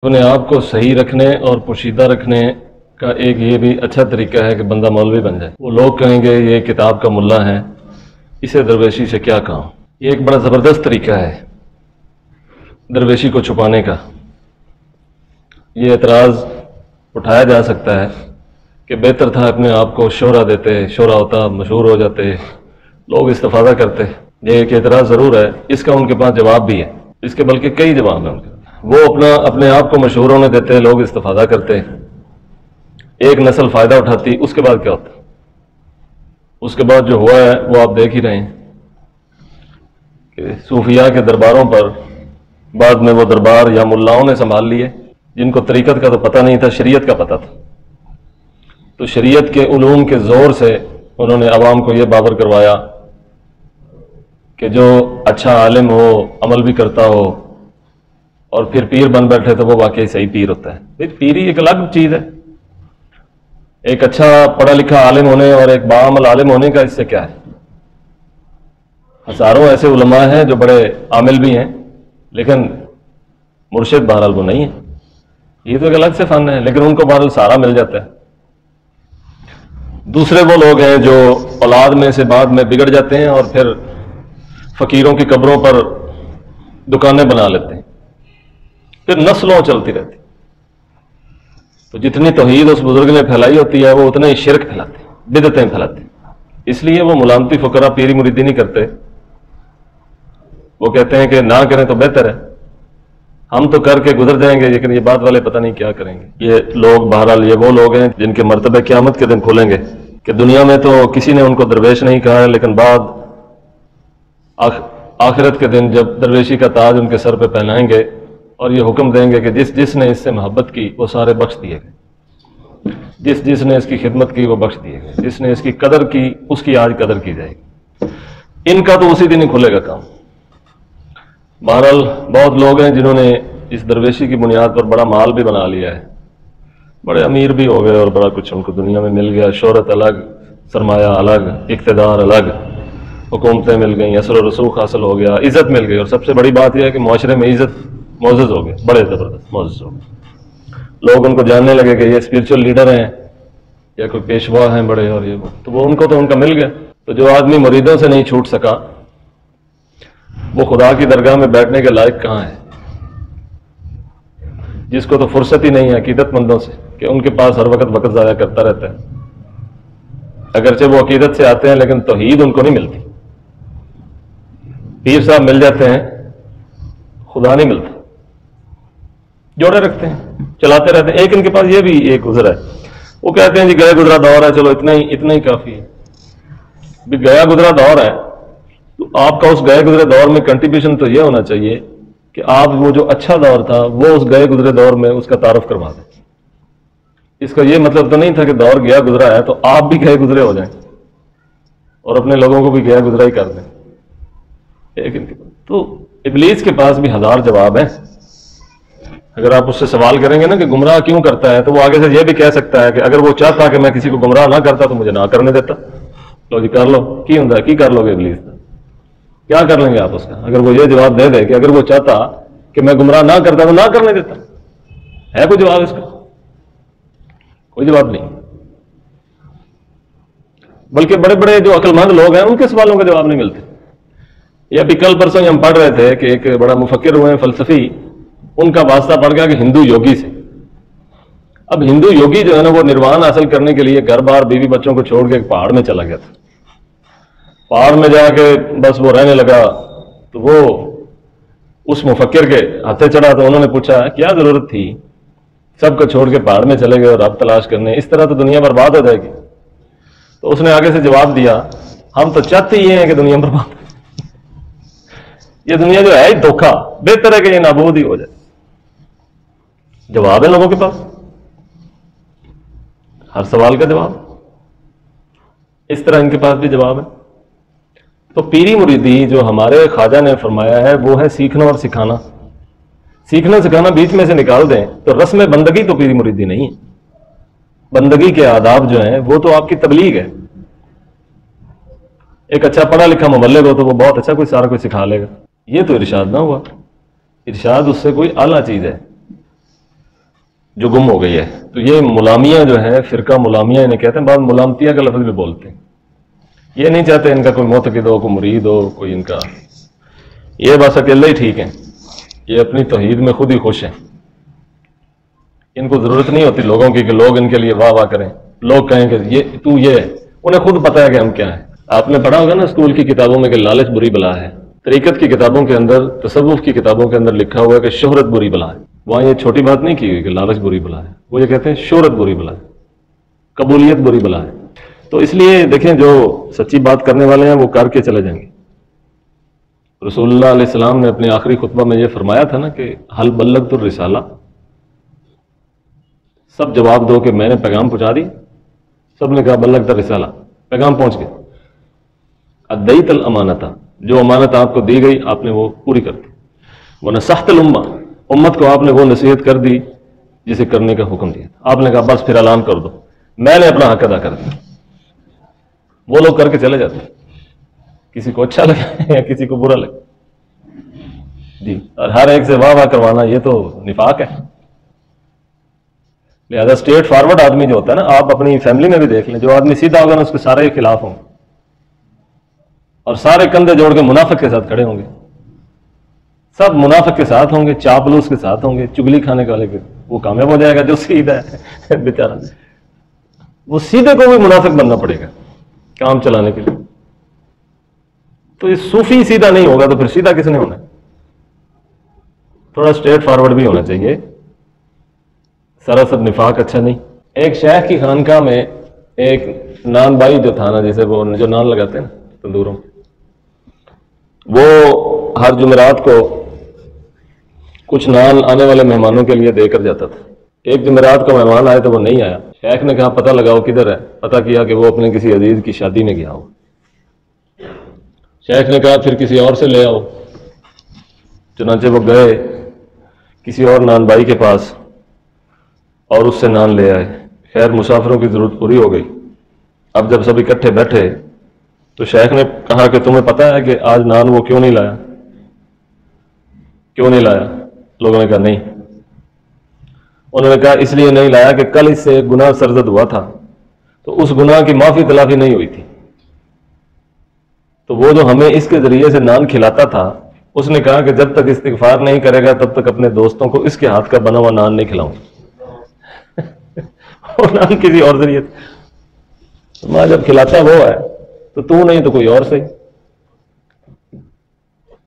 अपने आप को सही रखने और पोशीदा रखने का एक ये भी अच्छा तरीका है कि बंदा मौलवी बन जाए। वो लोग कहेंगे ये किताब का मुल्ला है, इसे दरवेशी से क्या काम। ये एक बड़ा ज़बरदस्त तरीका है दरवेशी को छुपाने का। ये एतराज़ उठाया जा सकता है कि बेहतर था अपने आप को शोहरा देते, शोहरा होता, मशहूर हो जाते, लोग इस्तिफादा करते। ये एक एतराज़ ज़रूर है, इसका उनके पास जवाब भी है, इसके बल्कि कई जवाब हैं उनके। वो अपने आप को मशहूर होने देते हैं, लोग इस्तिफादा करते, एक नस्ल फ़ायदा उठाती, उसके बाद क्या होता? उसके बाद जो हुआ है वो आप देख ही रहे हैं कि सूफिया के दरबारों पर बाद में वो दरबार या मुल्लाओं ने संभाल लिए जिनको तरीक़त का तो पता नहीं था, शरीयत का पता था। तो शरीयत के उलूम के ज़ोर से उन्होंने अवाम को ये बावर करवाया कि जो अच्छा आलिम हो, अमल भी करता हो और फिर पीर बन बैठे तो वो वाकई सही पीर होता है। भाई पीरी एक अलग चीज़ है। एक अच्छा पढ़ा लिखा आलिम होने और एक बाअमल आलिम होने का इससे क्या है? हजारों ऐसे उलमा हैं जो बड़े आमिल भी हैं, लेकिन मुर्शिद बहरहाल वो नहीं है। ये तो एक अलग से फन है, लेकिन उनको बहरहाल सारा मिल जाता है। दूसरे वो लोग हैं जो औलाद में से बाद में बिगड़ जाते हैं और फिर फकीरों की कब्रों पर दुकानें बना लेते हैं, फिर नस्लों चलती रहती। तो जितनी तौहीद उस बुजुर्ग ने फैलाई होती है वो उतना ही शिरक फैलाते, बिदअतें फैलाते। इसलिए वो मुलामती फुकरा पीरी मुरीदी नहीं करते। वो कहते हैं कि ना करें तो बेहतर है, हम तो करके गुजर जाएंगे, लेकिन ये बाद वाले पता नहीं क्या करेंगे। ये लोग बहरहाल ये वो लोग हैं जिनके मर्तबे क़यामत के दिन खुलेंगे कि दुनिया में तो किसी ने उनको दरवेश नहीं कहा है, लेकिन बाद आखिरत के दिन जब दरवेशी का ताज उनके सर पर पहनाएंगे और ये हुक्म देंगे कि जिसने इससे मोहब्बत की वो सारे बख्श दिए गए, जिसने इसकी खिदमत की वो बख्श दिए गए, जिसने इसकी कदर की उसकी आज कदर की जाएगी। इनका तो उसी दिन ही खुलेगा काम। बहरहाल बहुत लोग हैं जिन्होंने इस दरवेशी की बुनियाद पर बड़ा माल भी बना लिया है, बड़े अमीर भी हो गए और बड़ा कुछ उनको दुनिया में मिल गया। शोहरत अलग, सरमाया अलग, इक़्तिदार अलग, हुकूमतें मिल गई, असर और रसूख हासिल हो गया, इज़्ज़त मिल गई। और सबसे बड़ी बात यह है कि मुआशरे में इज़्ज़त मोअज़्ज़ज़ हो गए, बड़े ज़बरदस्त मोअज़्ज़ज़ हो गए। लोग उनको जानने लगे कि ये स्पिरिचुअल लीडर हैं या कोई पेशवा हैं बड़े, और ये तो वो उनको तो उनका मिल गया। तो जो आदमी मुरीदों से नहीं छूट सका वो खुदा की दरगाह में बैठने के लायक कहाँ है? जिसको तो फुर्सत ही नहीं है अकीदतमंदों से कि उनके पास हर वक्त ज़ाया करता रहता है। अगरचे वो अकीदत से आते हैं लेकिन तौहीद उनको नहीं मिलती। पीर साहब मिल जाते हैं, खुदा नहीं मिलता। जोड़े रखते हैं, चलाते रहते हैं। एक इनके पास ये भी एक गुजरा है, वो कहते हैं जी गया गुजरा दौर है, चलो इतना ही काफी है। भी गया गुजरा दौर है तो आपका उस गए गुजरे दौर में कंट्रीब्यूशन तो यह होना चाहिए कि आप वो जो अच्छा दौर था वो उस गए गुजरे दौर में उसका तारुफ करवा दें। इसका यह मतलब तो नहीं था कि दौर गया गुजरा है तो आप भी गए गुजरे हो जाएं और अपने लोगों को भी गया गुजरा ही कर दें। एक इनके तो इब्लीस के पास भी हजार जवाब है। अगर आप उससे सवाल करेंगे ना कि गुमराह क्यों करता है, तो वो आगे से यह भी कह सकता है कि अगर वो चाहता कि मैं किसी को गुमराह ना करता तो मुझे ना करने देता। लो जी कर लो, की होंगे की कर लोगे इब्लीस, क्या कर लेंगे आप उसका? अगर वो ये जवाब दे दे कि अगर वो चाहता कि मैं गुमराह ना करता तो ना करने देता, है कोई जवाब इसका? कोई जवाब नहीं। बल्कि बड़े बड़े जो अक्लमंद लोग हैं उनके सवालों का जवाब नहीं मिलते। ये अभी कल परसों हम पढ़ रहे थे कि एक बड़ा मुफक्किर हुए फलसफी, उनका वास्ता पड़ गया कि हिंदू योगी से। अब हिंदू योगी जो है ना वो निर्वाण हासिल करने के लिए घर बार बीवी बच्चों को छोड़ के एक पहाड़ में चला गया था। पहाड़ में जाके बस वो रहने लगा। तो वो उस मुफक्किर के हाथे चढ़ा तो उन्होंने पूछा क्या जरूरत थी, सबको छोड़ के पहाड़ में चले गए और अब तलाश करने, इस तरह तो दुनिया बर्बाद हो जाएगी। तो उसने आगे से जवाब दिया, हम तो चाहते ही हैं कि दुनिया बर्बाद, ये दुनिया जो है ही धोखा, बेहतर है कि ये नाबूद ही हो जाए। जवाब है लोगों के पास, हर सवाल का जवाब। इस तरह इनके पास भी जवाब है। तो पीरी मुरीदी जो हमारे ख्वाजा ने फरमाया है वो है सीखना और सिखाना। सीखना सिखाना बीच में से निकाल दें तो रस्म बंदगी तो पीरी मुरीदी नहीं है। बंदगी के आदाब जो हैं वो तो आपकी तबलीग है। एक अच्छा पढ़ा लिखा मुबल्लिग हो तो वो बहुत अच्छा कोई सारा कुछ सिखा लेगा। ये तो इरशाद ना हुआ, इरशाद उससे कोई आला चीज है। जो गुम हो गई है। तो ये मुलामिया जो है, फिरका मुलामिया इन्हें कहते हैं। बाद मुलामतिया का लफ्ज़ भी बोलते हैं। ये नहीं चाहते इनका कोई मोतक़िद हो, कोई मुरीद हो, कोई इनका, ये बस अकेले ही ठीक है। ये अपनी तौहीद में खुद ही खुश हैं। इनको ज़रूरत नहीं होती लोगों की कि लोग इनके लिए वाह वाह करें, लोग कहें कि ये तू ये है। उन्हें खुद पता है कि हम क्या है। आपने पढ़ा होगा ना स्कूल की किताबों में कि लालच बुरी बला है। तरीक़त की किताबों के अंदर, तसव्वुफ़ की किताबों के अंदर लिखा हुआ है कि शोहरत बुरी बला है। वहां ये छोटी बात नहीं की हुई कि लालच बुरी बला है, वो ये कहते हैं शोहरत बुरी बला है, कबूलियत बुरी बला है। तो इसलिए देखें, जो सच्ची बात करने वाले हैं वो करके चले जाएंगे। रसूलुल्लाह अलैहि सलाम ने अपने आखिरी खुतबा में ये फरमाया था ना कि हल बल्लगतु रिसाला, सब जवाब दो कि मैंने पैगाम पहुंचा दी। सब ने कहा बल्लगत रिसाला, पैगाम पहुंच गया। अद्दैतल अमानता, जो अमानत आपको दी गई आपने वो पूरी कर दी। व नसहतल उम्मा, उम्मत को आपने वो नसीहत कर दी जिसे करने का हुक्म दिया। आपने कहा बस फिर ऐलान कर दो, मैंने अपना हक अदा कर दिया। वो लोग करके चले जाते, किसी को अच्छा लगे या किसी को बुरा लगे जी। और हर एक से वाह वाह करवाना ये तो निफाक है। लिहाजा स्ट्रेट फॉरवर्ड आदमी जो होता है ना, आप अपनी फैमिली में भी देख लें, जो आदमी सीधा होगा ना उसके सारे के खिलाफ होंगे और सारे कंधे जोड़ के मुनाफिक के साथ खड़े होंगे। सब मुनाफिक के साथ होंगे, चापलूस के साथ होंगे, चुगली खाने वाले के। वो कामयाब हो जाएगा जो सीधा है बेचारा। वो सीधे को भी मुनाफिक बनना पड़ेगा काम चलाने के लिए। तो ये सूफी सीधा नहीं होगा तो फिर सीधा किसने होना है? थोड़ा स्ट्रेट फॉरवर्ड भी होना चाहिए, सरासर निफाक अच्छा नहीं। एक शेख की खानकाह में एक नान बाई जो था ना, जैसे वो जो नान लगाते हैं ना तंदूरों, वो हर जुमेरात को कुछ नान आने वाले मेहमानों के लिए देकर जाता था। एक जुमेरात को मेहमान आए तो वो नहीं आया। शेख ने कहा पता लगाओ किधर है। पता किया कि वो अपने किसी अजीज की शादी में गया हो। शेख ने कहा फिर किसी और से ले आओ। चुनांचे वो गए किसी और नान भाई के पास और उससे नान ले आए। खैर मुसाफिरों की जरूरत पूरी हो गई। अब जब सब इकट्ठे बैठे तो शेख ने कहा कि तुम्हें पता है कि आज नान वो क्यों नहीं लाया? क्यों नहीं लाया? लोगों ने कहा नहीं। उन्होंने कहा इसलिए नहीं लाया कि कल इससे एक गुनाह सरजद हुआ था, तो उस गुनाह की माफी तलाफी नहीं हुई थी। तो वो जो हमें इसके जरिए से नान खिलाता था, उसने कहा कि जब तक इस्तिगफार नहीं करेगा तब तक अपने दोस्तों को इसके हाथ का बना हुआ नान नहीं खिलाऊंगा। और नान किसी और जरिए, तो मां जब खिलाता वो है तो तू नहीं तो कोई और सही।